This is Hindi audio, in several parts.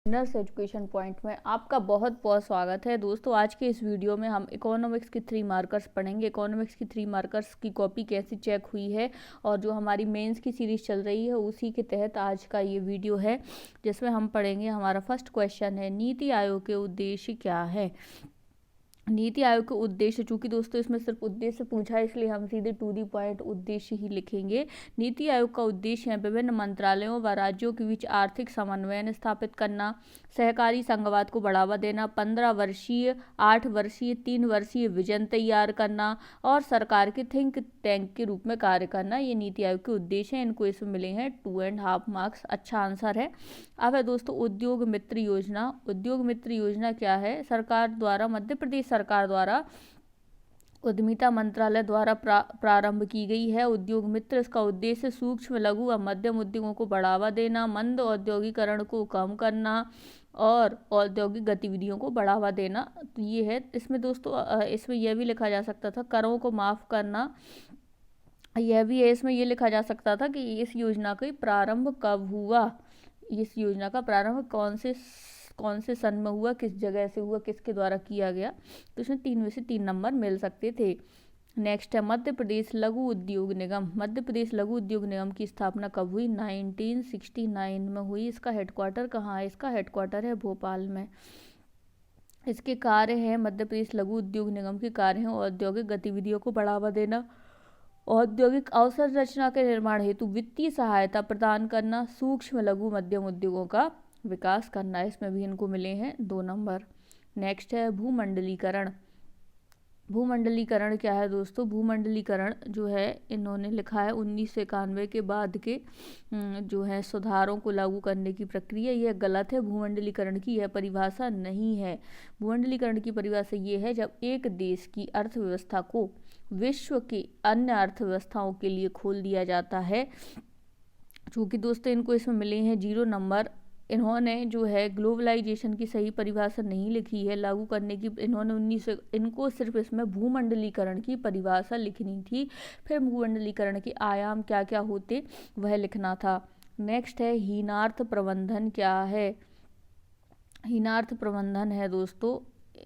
नर्स एजुकेशन पॉइंट में आपका बहुत बहुत स्वागत है दोस्तों। आज के इस वीडियो में हम इकोनॉमिक्स की 3 मार्कर्स पढ़ेंगे। इकोनॉमिक्स की 3 मार्कर्स की कॉपी कैसे चेक हुई है और जो हमारी मेंस की सीरीज चल रही है उसी के तहत आज का ये वीडियो है, जिसमें हम पढ़ेंगे। हमारा फर्स्ट क्वेश्चन है, नीति आयोग के उद्देश्य क्या है। नीति आयोग के उद्देश्य, चूंकि दोस्तों इसमें सिर्फ उद्देश्य पूछा है इसलिए हम सीधे टू दी पॉइंट उद्देश्य ही लिखेंगे। नीति आयोग का उद्देश्य है विभिन्न मंत्रालयों व राज्यों के बीच आर्थिक समन्वय स्थापित करना, सहकारी संघवाद को बढ़ावा देना, 15 वर्षीय, 8 वर्षीय, 3 वर्षीय विजन तैयार करना और सरकार के थिंक टैंक के रूप में कार्य करना। ये नीति आयोग के उद्देश्य हैं। इनको इसमें मिले हैं 2.5 मार्क्स। अच्छा आंसर है। अब है दोस्तों उद्योग मित्र योजना। उद्योग मित्र योजना क्या है? सरकार द्वारा, मध्य प्रदेश सरकार द्वारा उद्यमिता मंत्रालय द्वारा प्रारंभ की गई है। उद्योग मित्र, इसका उद्देश्य सूक्ष्म, लघु व मध्यम उद्योगों को बढ़ावा देना, मंद औद्योगिकरण को कम करना और औद्योगिक गतिविधियों को बढ़ावा देना। तो ये है। इसमें दोस्तों इसमें यह भी लिखा जा सकता था करों को माफ़ करना। यह भी है। इसमें यह लिखा जा सकता था कि इस योजना का प्रारंभ कब हुआ, इस योजना का प्रारंभ कौन से सन में हुआ, किस जगह से हुआ, किसके द्वारा किया गया। तो इसमें 3 में से 3 नंबर मिल सकते थे। नेक्स्ट है मध्य प्रदेश लघु उद्योग निगम। मध्य प्रदेश लघु उद्योग निगम की स्थापना कब हुई? 1969 में हुई। इसका हेडक्वार्टर कहाँ है? इसका हेडक्वार्टर है भोपाल में। इसके कार्य हैं, मध्य प्रदेश लघु उद्योग निगम के कार्य हैं औद्योगिक गतिविधियों को बढ़ावा देना, औद्योगिक अवसंरचना के निर्माण हेतु वित्तीय सहायता प्रदान करना, सूक्ष्म लघु मध्यम उद्योगों का विकास करना। इसमें भी इनको मिले हैं 2 नंबर। नेक्स्ट है भूमंडलीकरण। भूमंडलीकरण क्या है दोस्तों? भूमंडलीकरण जो है इन्होंने लिखा है 1991 के बाद के जो है सुधारों को लागू करने की प्रक्रिया। यह गलत है। भूमंडलीकरण की यह परिभाषा नहीं है। भूमंडलीकरण की परिभाषा ये है जब एक देश की अर्थव्यवस्था को विश्व की अन्य अर्थव्यवस्थाओं के लिए खोल दिया जाता है। चूँकि दोस्तों इनको इसमें मिले हैं 0 नंबर। इन्होंने जो है ग्लोबलाइजेशन की सही परिभाषा नहीं लिखी है लागू करने की। इनको सिर्फ इसमें भूमंडलीकरण की परिभाषा लिखनी थी, फिर भूमंडलीकरण के आयाम क्या क्या होते वह लिखना था। नेक्स्ट है हीनार्थ प्रबंधन क्या है? हीनार्थ प्रबंधन है दोस्तों,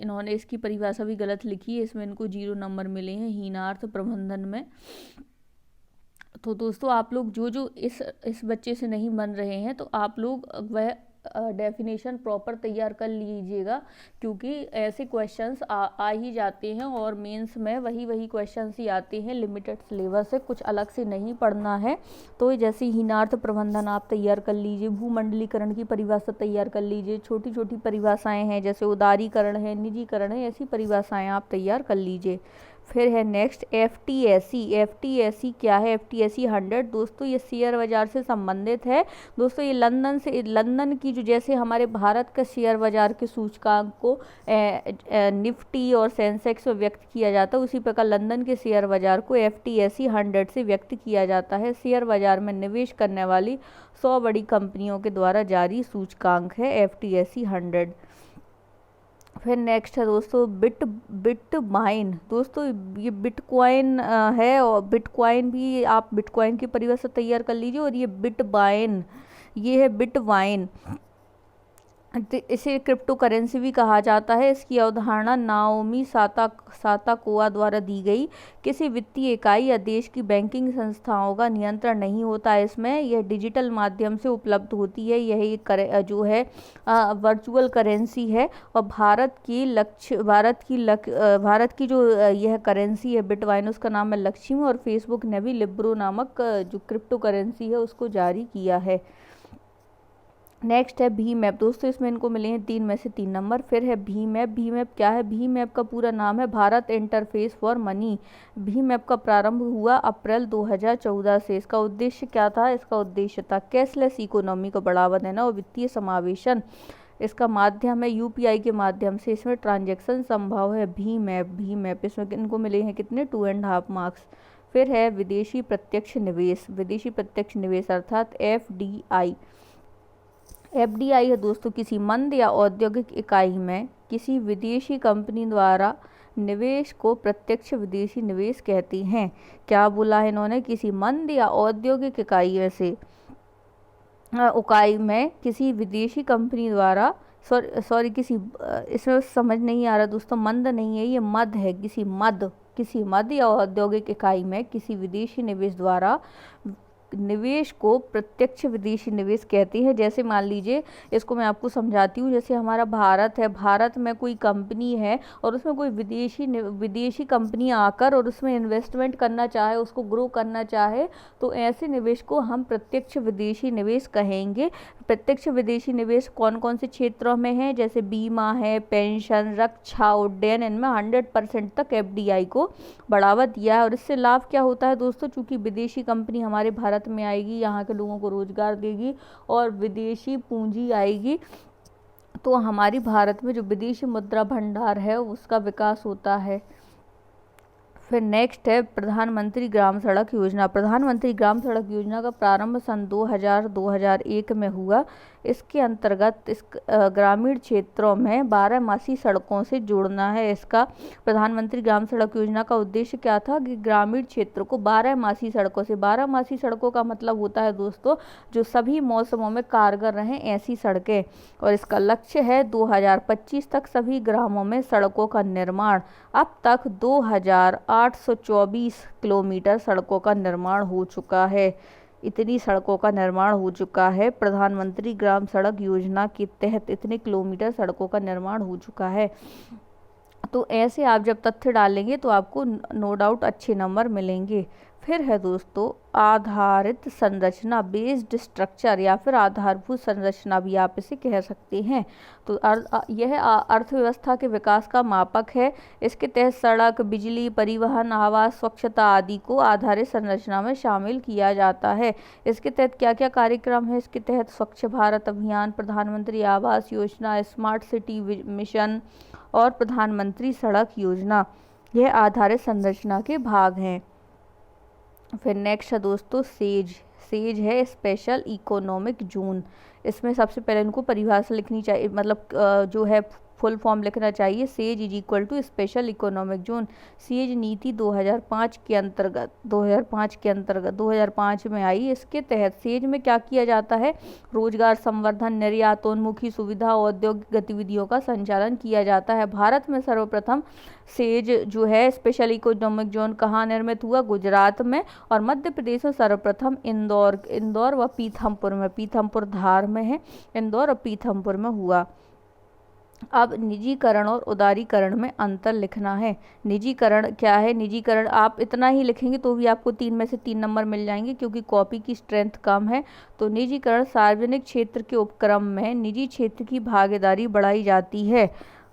इन्होंने इसकी परिभाषा भी गलत लिखी है। इसमें इनको 0 नंबर मिले हैं हीनार्थ प्रबंधन में। तो दोस्तों आप लोग जो इस बच्चे से नहीं बन रहे हैं तो आप लोग वह डेफिनेशन प्रॉपर तैयार कर लीजिएगा, क्योंकि ऐसे क्वेश्चंस आ ही जाते हैं और मेंस में वही क्वेश्चंस ही आते हैं। लिमिटेड सिलेबस है, कुछ अलग से नहीं पढ़ना है। तो जैसे हीनार्थ प्रबंधन आप तैयार कर लीजिए, भूमंडलीकरण की परिभाषा तैयार कर लीजिए, छोटी छोटी परिभाषाएं हैं जैसे उदारीकरण है, निजीकरण है, ऐसी परिभाषाएं आप तैयार कर लीजिए। फिर है नेक्स्ट FTSE। FTSE क्या है? FTSE 100 दोस्तों ये शेयर बाजार से संबंधित है। दोस्तों ये लंदन की जो जैसे हमारे भारत का शेयर बाजार के सूचकांक को निफ्टी और सेंसेक्स में व्यक्त किया जाता है, उसी प्रकार लंदन के शेयर बाजार को FTSE 100 से व्यक्त किया जाता है। शेयर बाजार में निवेश करने वाली 100 बड़ी कंपनियों के द्वारा जारी सूचकांक है FTSE 100। फिर नेक्स्ट है दोस्तों बिटमाइन। दोस्तों ये बिटकॉइन है और बिटकॉइन भी आप बिटकॉइन की परिभाषा तैयार कर लीजिए। और ये बिटवाइन, ये है बिटवाइन। इसे क्रिप्टो करेंसी भी कहा जाता है। इसकी अवधारणा नाओमी साताकोआ द्वारा दी गई। किसी वित्तीय इकाई या देश की बैंकिंग संस्थाओं का नियंत्रण नहीं होता है इसमें। यह डिजिटल माध्यम से उपलब्ध होती है। यह एक जो है वर्चुअल करेंसी है और भारत की जो यह करेंसी है बिटवाइन, उसका नाम है लक्ष्मी। और फेसबुक ने भी लिब्रो नामक जो क्रिप्टो करेंसी है उसको जारी किया है। नेक्स्ट है भीम ऐप। दोस्तों इसमें इनको मिले हैं 3 में से 3 नंबर। फिर है भीम ऐप। भीम ऐप क्या है? भीम ऐप का पूरा नाम है Bharat interface for money. Bhim app का प्रारंभ हुआ अप्रैल 2014 से। इसका उद्देश्य क्या था? इसका उद्देश्य था कैशलेस इकोनॉमी को बढ़ावा देना और वित्तीय समावेशन। इसका माध्यम है UPI के माध्यम से इसमें ट्रांजैक्शन संभव है। भीम ऐप इसमें इनको मिले हैं कितने? 2.5 मार्क्स। फिर है विदेशी प्रत्यक्ष निवेश। विदेशी प्रत्यक्ष निवेश अर्थात FDI। FDI है दोस्तों किसी मंद या औद्योगिक इकाई में किसी विदेशी कंपनी द्वारा निवेश को प्रत्यक्ष विदेशी निवेश कहते हैं। क्या बोला है इन्होंने? किसी मंद या औद्योगिक इकाई में से इकाई में किसी विदेशी कंपनी द्वारा सॉरी किसी इसमें समझ नहीं आ रहा दोस्तों, मंद नहीं है ये, मद है, किसी मद या औद्योगिक इकाई में किसी विदेशी निवेश द्वारा निवेश को प्रत्यक्ष विदेशी निवेश कहते हैं। जैसे मान लीजिए, इसको मैं आपको समझाती हूँ, जैसे हमारा भारत है, भारत में कोई कंपनी है और उसमें कोई विदेशी कंपनी आकर और उसमें इन्वेस्टमेंट करना चाहे, उसको ग्रो करना चाहे, तो ऐसे निवेश को हम प्रत्यक्ष विदेशी निवेश कहेंगे। प्रत्यक्ष विदेशी निवेश कौन कौन से क्षेत्रों में है, जैसे बीमा है, पेंशन, रक्षा, उड्डयन, इनमें 100% तक FDI को बढ़ावा दिया है। और इससे लाभ क्या होता है दोस्तों, चूंकि विदेशी कंपनी हमारे भारत में आएगी, यहाँ के लोगों को रोजगार देगी और विदेशी पूंजी आएगी, तो हमारी भारत में जो विदेशी मुद्रा भंडार है उसका विकास होता है। फिर नेक्स्ट है प्रधानमंत्री ग्राम सड़क योजना। प्रधानमंत्री ग्राम सड़क योजना का प्रारंभ सन 2000-2001 में हुआ। इसके अंतर्गत इस ग्रामीण क्षेत्रों में 12 सड़कों से जोड़ना है। इसका प्रधानमंत्री ग्राम सड़क योजना का उद्देश्य क्या था कि ग्रामीण क्षेत्र को 12 सड़कों से, 12 सड़कों का मतलब होता है दोस्तों जो सभी मौसमों में कारगर रहें ऐसी सड़कें। और इसका लक्ष्य है 2025 तक सभी ग्रामों में सड़कों का निर्माण। अब तक 2824 किलोमीटर सड़कों का निर्माण हो चुका है। इतनी सड़कों का निर्माण हो चुका है प्रधानमंत्री ग्राम सड़क योजना के तहत, इतने किलोमीटर सड़कों का निर्माण हो चुका है। तो ऐसे आप जब तथ्य डालेंगे तो आपको नो डाउट अच्छे नंबर मिलेंगे। फिर है दोस्तों आधारित संरचना, बेस्ड स्ट्रक्चर, या फिर आधारभूत संरचना भी आप इसे कह सकते हैं। तो यह अर्थव्यवस्था के विकास का मापक है। इसके तहत सड़क, बिजली, परिवहन, आवास, स्वच्छता आदि को आधारित संरचना में शामिल किया जाता है। इसके तहत क्या क्या कार्यक्रम है, इसके तहत स्वच्छ भारत अभियान, प्रधानमंत्री Awas Yojana, smart city mission और प्रधानमंत्री सड़क योजना, यह आधारित संरचना के भाग हैं। फिर नेक्स्ट है दोस्तों सेज है स्पेशल इकोनॉमिक जोन। इसमें सबसे पहले इनको परिभाषा लिखनी चाहिए, मतलब जो है फुल फॉर्म लिखना चाहिए। SEZ is equal to special economic zone. SEZ नीति 2005 के अंतर्गत 2005 में आई। इसके तहत सेज में क्या किया जाता है, रोजगार संवर्धन, निर्यातोन्मुखी सुविधा, औद्योगिक गतिविधियों का संचालन किया जाता है। भारत में सर्वप्रथम सेज जो है स्पेशल इकोनॉमिक जोन कहाँ निर्मित हुआ, गुजरात में, और मध्य प्रदेश में सर्वप्रथम इंदौर व पीथमपुर में, पीथमपुर धार में है, इंदौर और पीथमपुर में हुआ। अब निजीकरण और उदारीकरण में अंतर लिखना है। निजीकरण क्या है, निजीकरण आप इतना ही लिखेंगे तो भी आपको 3 में से 3 नंबर मिल जाएंगे क्योंकि कॉपी की स्ट्रेंथ कम है। तो निजीकरण सार्वजनिक क्षेत्र के उपक्रम में निजी क्षेत्र की भागीदारी बढ़ाई जाती है।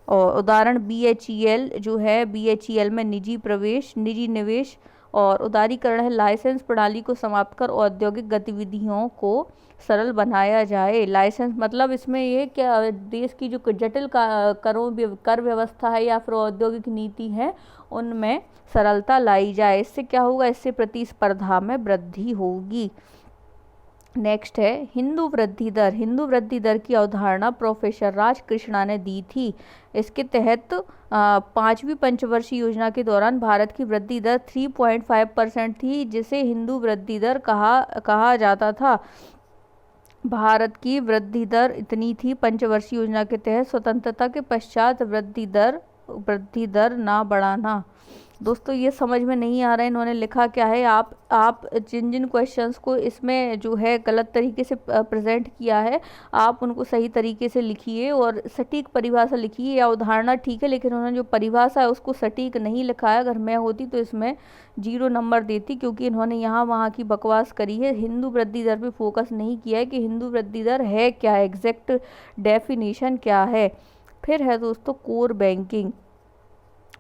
और उदाहरण BHEL जो है, BHEL में निजी प्रवेश, निजी निवेश। और उदारीकरण है लाइसेंस प्रणाली को समाप्त कर औद्योगिक गतिविधियों को सरल बनाया जाए। लाइसेंस मतलब इसमें ये क्या, देश की जो जटिल कर व्यवस्था है या फिर औद्योगिक नीति है उनमें सरलता लाई जाए। इससे क्या होगा, इससे प्रतिस्पर्धा में वृद्धि होगी। नेक्स्ट है हिंदू वृद्धि दर। हिंदू वृद्धि दर की अवधारणा प्रोफेसर राज कृष्णा ने दी थी। इसके तहत 5वीं पंचवर्षीय योजना के दौरान भारत की वृद्धि दर 3.5% थी, जिसे हिंदू वृद्धि दर कहा जाता था। भारत की वृद्धि दर इतनी थी पंचवर्षीय योजना के तहत। स्वतंत्रता के पश्चात वृद्धि दर ना बढ़ाना। दोस्तों ये समझ में नहीं आ रहा है इन्होंने लिखा क्या है। आप जिन क्वेश्चंस को इसमें जो है गलत तरीके से प्रेजेंट किया है आप उनको सही तरीके से लिखिए और सटीक परिभाषा लिखिए। या उदाहरण ठीक है लेकिन उन्होंने जो परिभाषा है उसको सटीक नहीं लिखा है। अगर मैं होती तो इसमें 0 नंबर देती, क्योंकि इन्होंने यहाँ वहाँ की बकवास करी है। हिंदू वृद्धि दर पे फोकस नहीं किया है कि हिंदू वृद्धि दर है क्या है, एग्जैक्ट डेफिनेशन क्या है। फिर है दोस्तों कोर बैंकिंग।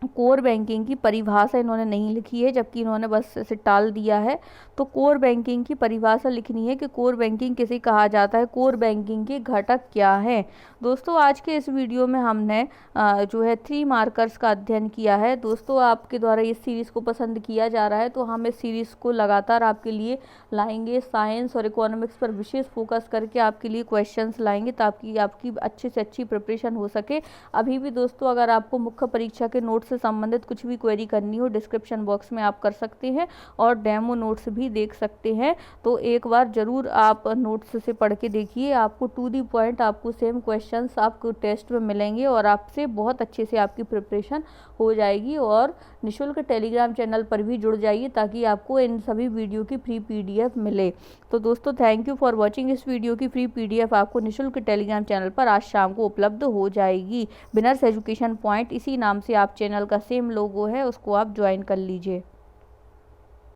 कोर बैंकिंग की परिभाषा इन्होंने नहीं लिखी है, जबकि इन्होंने बस इसे टाल दिया है। तो कोर बैंकिंग की परिभाषा लिखनी है कि कोर बैंकिंग किसे कहा जाता है, कोर बैंकिंग के घटक क्या है। दोस्तों आज के इस वीडियो में हमने जो है 3 मार्कर्स का अध्ययन किया है। दोस्तों आपके द्वारा इस सीरीज़ को पसंद किया जा रहा है तो हम इस सीरीज़ को लगातार आपके लिए लाएंगे। साइंस और इकोनॉमिक्स पर विशेष फोकस करके आपके लिए क्वेश्चंस लाएंगे ताकि आपकी अच्छी से अच्छी प्रिपरेशन हो सके। अभी भी दोस्तों अगर आपको मुख्य परीक्षा के नोट्स नोट्स से संबंधित कुछ भी क्वेरी करनी हो डिस्क्रिप्शन बॉक्स में आप कर सकते हैं और डेमो नोट्स भी देख सकते हैं। तो एक बार ज़रूर आप नोट्स से पढ़ के देखिए, आपको टू दी पॉइंट आपको सेम क्वेश्चंस आपको टेस्ट में मिलेंगे और आपसे बहुत अच्छे से आपकी प्रिपरेशन हो जाएगी। और निःशुल्क टेलीग्राम चैनल पर भी जुड़ जाइए ताकि आपको इन सभी वीडियो की फ्री PDF मिले। तो दोस्तों थैंक यू फॉर वॉचिंग। इस वीडियो की फ्री PDF आपको निःशुल्क टेलीग्राम चैनल पर आज शाम को उपलब्ध हो जाएगी। विनर्स एजुकेशन पॉइंट इसी नाम से आप चैनल का सेम लोगो है, उसको आप ज्वाइन कर लीजिए।